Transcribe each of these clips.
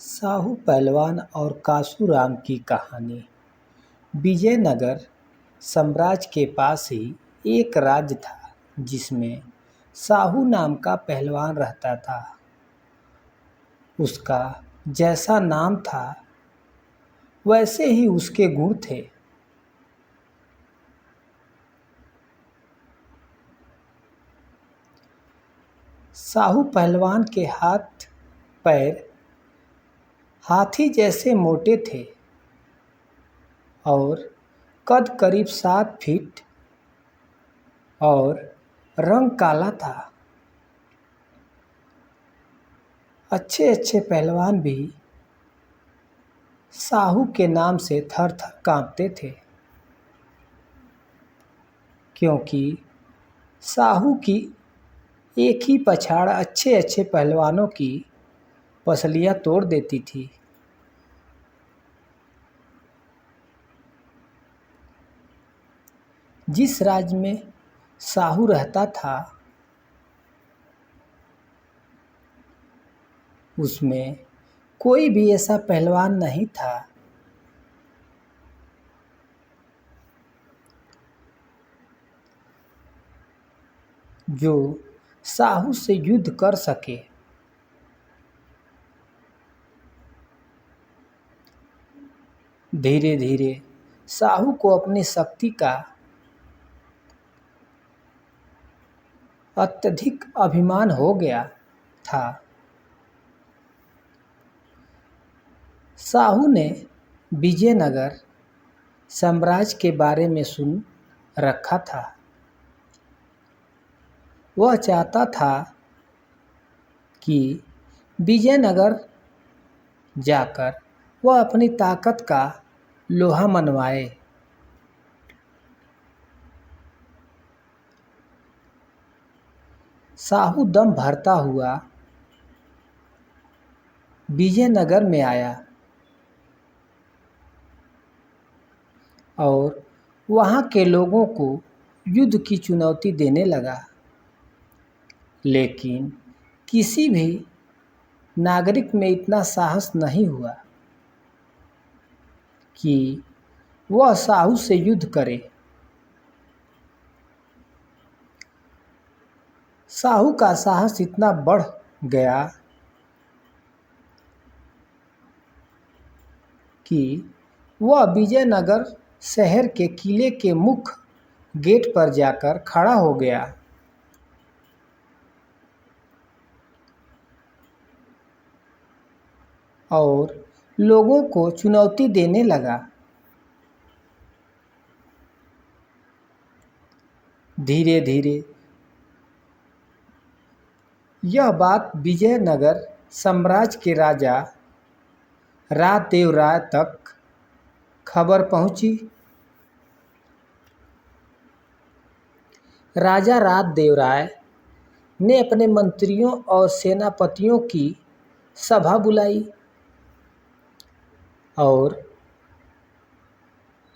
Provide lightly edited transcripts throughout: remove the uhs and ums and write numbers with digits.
साहू पहलवान और कांसूराम की कहानी। विजयनगर साम्राज्य के पास ही एक राज्य था जिसमें साहू नाम का पहलवान रहता था। उसका जैसा नाम था वैसे ही उसके गुण थे। साहू पहलवान के हाथ पैर हाथी जैसे मोटे थे और कद करीब 7 फीट और रंग काला था। अच्छे अच्छे पहलवान भी साहू के नाम से थर थर कांपते थे, क्योंकि साहू की एक ही पछाड़ अच्छे अच्छे पहलवानों की पसलियां तोड़ देती थी। जिस राज्य में साहू रहता था उसमें कोई भी ऐसा पहलवान नहीं था जो साहू से युद्ध कर सके। धीरे धीरे साहू को अपनी शक्ति का अत्यधिक अभिमान हो गया था। साहू ने विजयनगर साम्राज्य के बारे में सुन रखा था। वह चाहता था कि विजयनगर जाकर वह अपनी ताकत का लोहा मनवाए। साहू दम भरता हुआ विजयनगर में आया और वहाँ के लोगों को युद्ध की चुनौती देने लगा, लेकिन किसी भी नागरिक में इतना साहस नहीं हुआ कि वह साहू से युद्ध करे। साहू का साहस इतना बढ़ गया कि वह विजयनगर शहर के किले के मुख्य गेट पर जाकर खड़ा हो गया और लोगों को चुनौती देने लगा। धीरे धीरे यह बात विजयनगर साम्राज्य के राजा राजदेव राय तक खबर पहुंची। राजा राजदेव राय ने अपने मंत्रियों और सेनापतियों की सभा बुलाई और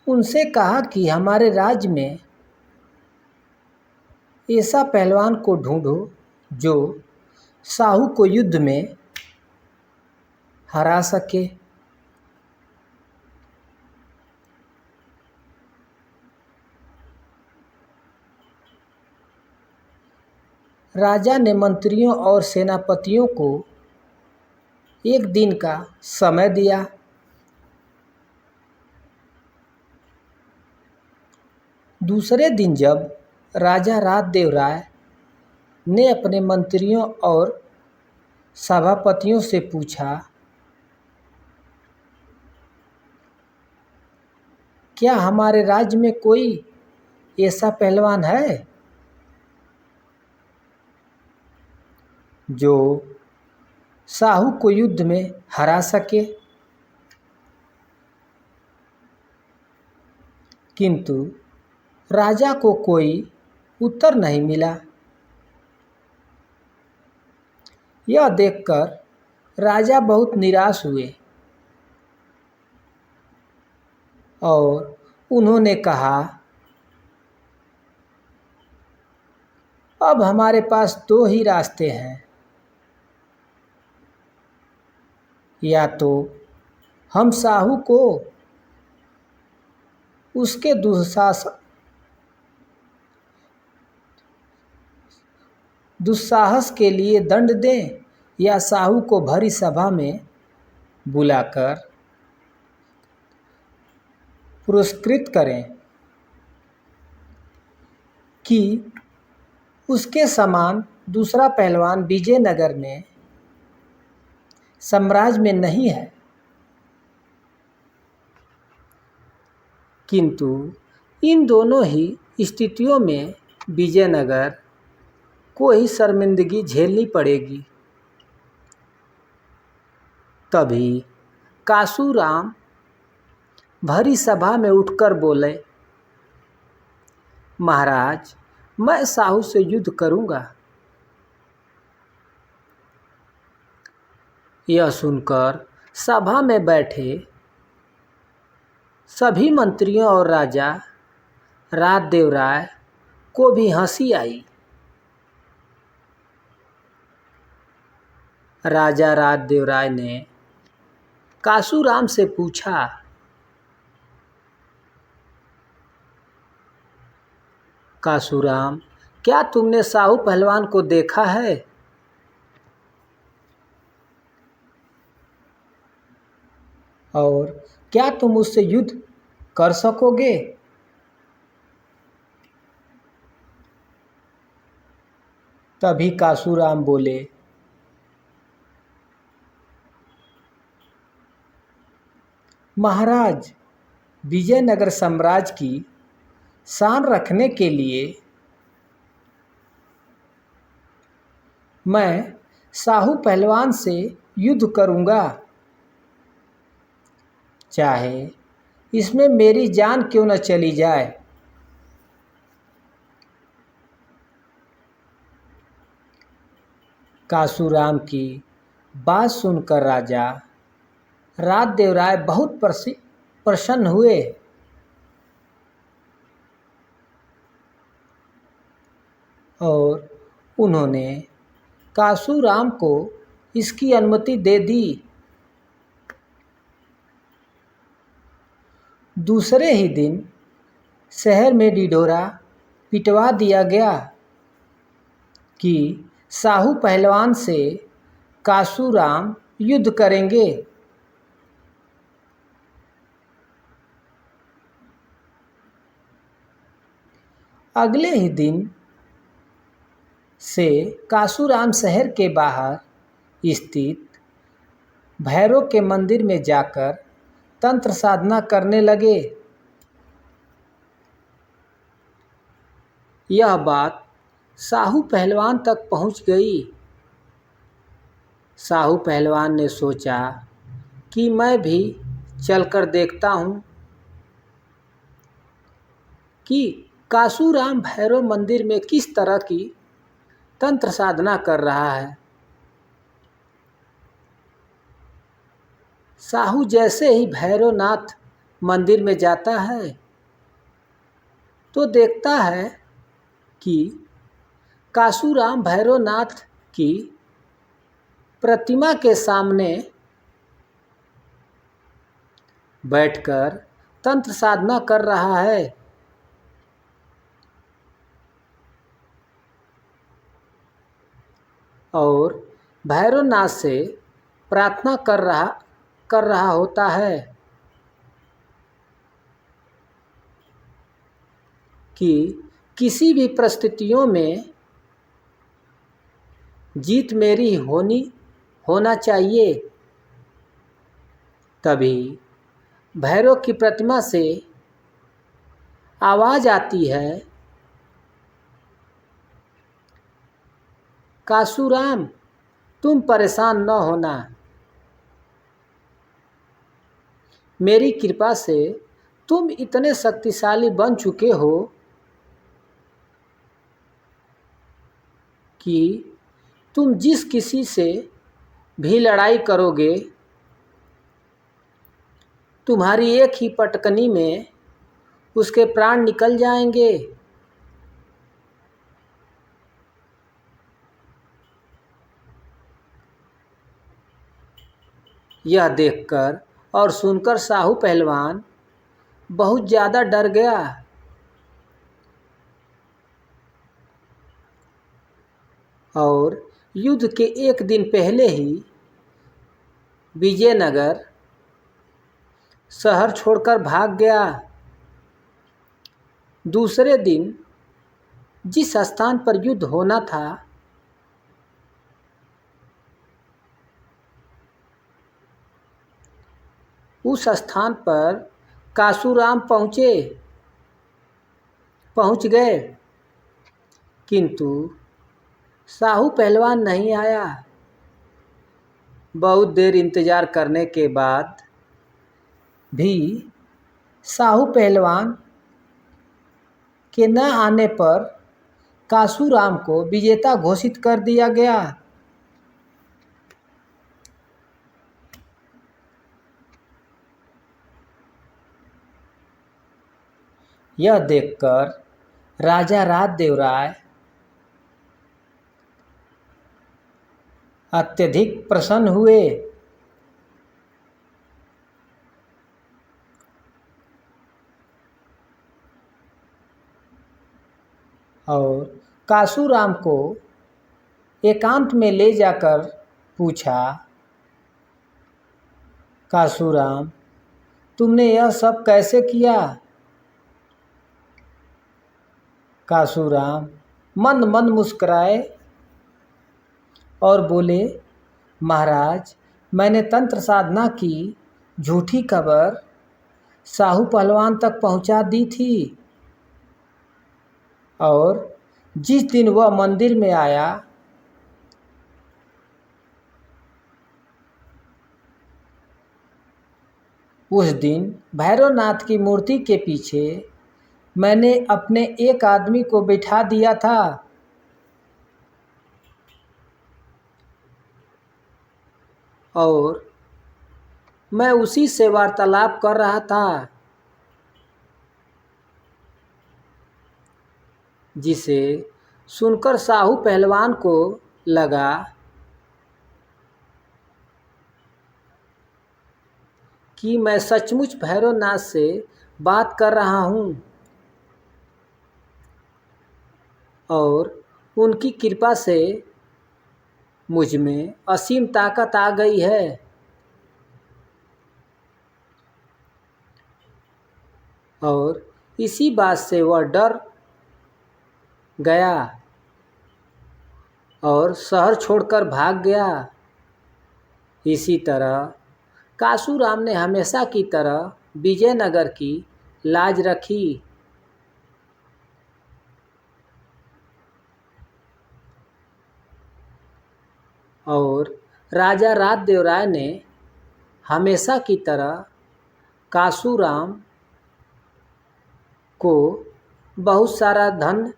उनसे कहा कि हमारे राज्य में ऐसा पहलवान को ढूंढो जो साहू को युद्ध में हरा सके। राजा ने मंत्रियों और सेनापतियों को एक दिन का समय दिया। दूसरे दिन जब राजा राजदेव राय ने अपने मंत्रियों और सभापतियों से पूछा, क्या हमारे राज्य में कोई ऐसा पहलवान है जो साहू को युद्ध में हरा सके? किंतु राजा को कोई उत्तर नहीं मिला। यह देखकर राजा बहुत निराश हुए और उन्होंने कहा, अब हमारे पास 2 ही रास्ते हैं, या तो हम साहू को उसके दुस्साहस के लिए दंड दें या साहू को भरी सभा में बुलाकर पुरस्कृत करें कि उसके समान दूसरा पहलवान विजयनगर में साम्राज्य में नहीं है। किंतु इन दोनों ही स्थितियों में विजयनगर को ही शर्मिंदगी झेलनी पड़ेगी। तभी कासूराम भरी सभा में उठकर बोले, महाराज, मैं साहू से युद्ध करूंगा। यह सुनकर सभा में बैठे सभी मंत्रियों और राजा राजदेव राय को भी हंसी आई। राजा राजदेव राय ने कासूराम से पूछा, कासूराम, क्या तुमने साहू पहलवान को देखा है? और क्या तुम उससे युद्ध कर सकोगे? तभी कासूराम बोले, महाराज, विजयनगर साम्राज्य की शान रखने के लिए मैं साहू पहलवान से युद्ध करूंगा, चाहे इसमें मेरी जान क्यों न चली जाए। कासूराम की बात सुनकर राजा राजदेव राय बहुत प्रसन्न हुए और उन्होंने कासूराम को इसकी अनुमति दे दी। दूसरे ही दिन शहर में ढिढोरा पिटवा दिया गया कि साहू पहलवान से कासूराम युद्ध करेंगे। अगले ही दिन से कासूराम शहर के बाहर स्थित भैरव के मंदिर में जाकर तंत्र साधना करने लगे। यह बात साहू पहलवान तक पहुंच गई। साहू पहलवान ने सोचा कि मैं भी चलकर देखता हूं कि कासूराम भैरव मंदिर में किस तरह की तंत्र साधना कर रहा है। साहू जैसे ही भैरवनाथ मंदिर में जाता है तो देखता है कि कासूराम भैरवनाथ की प्रतिमा के सामने बैठकर तंत्र साधना कर रहा है। और भैरवनाथ से प्रार्थना कर रहा होता है कि किसी भी परिस्थितियों में जीत मेरी होना चाहिए। तभी भैरव की प्रतिमा से आवाज़ आती है, कासूराम, तुम परेशान न होना, मेरी कृपा से तुम इतने शक्तिशाली बन चुके हो कि तुम जिस किसी से भी लड़ाई करोगे तुम्हारी एक ही पटकनी में उसके प्राण निकल जाएंगे। यह देखकर और सुनकर साहू पहलवान बहुत ज़्यादा डर गया और युद्ध के एक दिन पहले ही विजयनगर शहर छोड़कर भाग गया। दूसरे दिन जिस स्थान पर युद्ध होना था उस स्थान पर कासूराम पहुंच गए, किंतु साहू पहलवान नहीं आया। बहुत देर इंतजार करने के बाद भी साहू पहलवान के न आने पर कासूराम को विजेता घोषित कर दिया गया। यह देखकर राजा राजदेव राय अत्यधिक प्रसन्न हुए और कासूराम को एकांत में ले जाकर पूछा, कासूराम, तुमने यह सब कैसे किया? कासूराम मंद मंद मुस्कुराए और बोले, महाराज, मैंने तंत्र साधना की झूठी खबर साहू पहलवान तक पहुंचा दी थी और जिस दिन वह मंदिर में आया उस दिन भैरवनाथ की मूर्ति के पीछे मैंने अपने एक आदमी को बिठा दिया था और मैं उसी से वार्तालाप कर रहा था, जिसे सुनकर साहू पहलवान को लगा कि मैं सचमुच भैरवनाथ से बात कर रहा हूँ और उनकी कृपा से मुझ में असीम ताकत आ गई है। और इसी बात से वह डर गया और शहर छोड़कर भाग गया। इसी तरह कासूराम ने हमेशा की तरह विजयनगर की लाज रखी और राजा राजदेव राय ने हमेशा की तरह कासूराम को बहुत सारा धन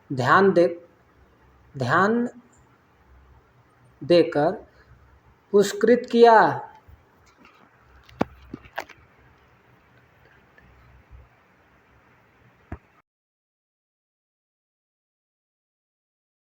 ध्यान देकर पुरस्कृत किया।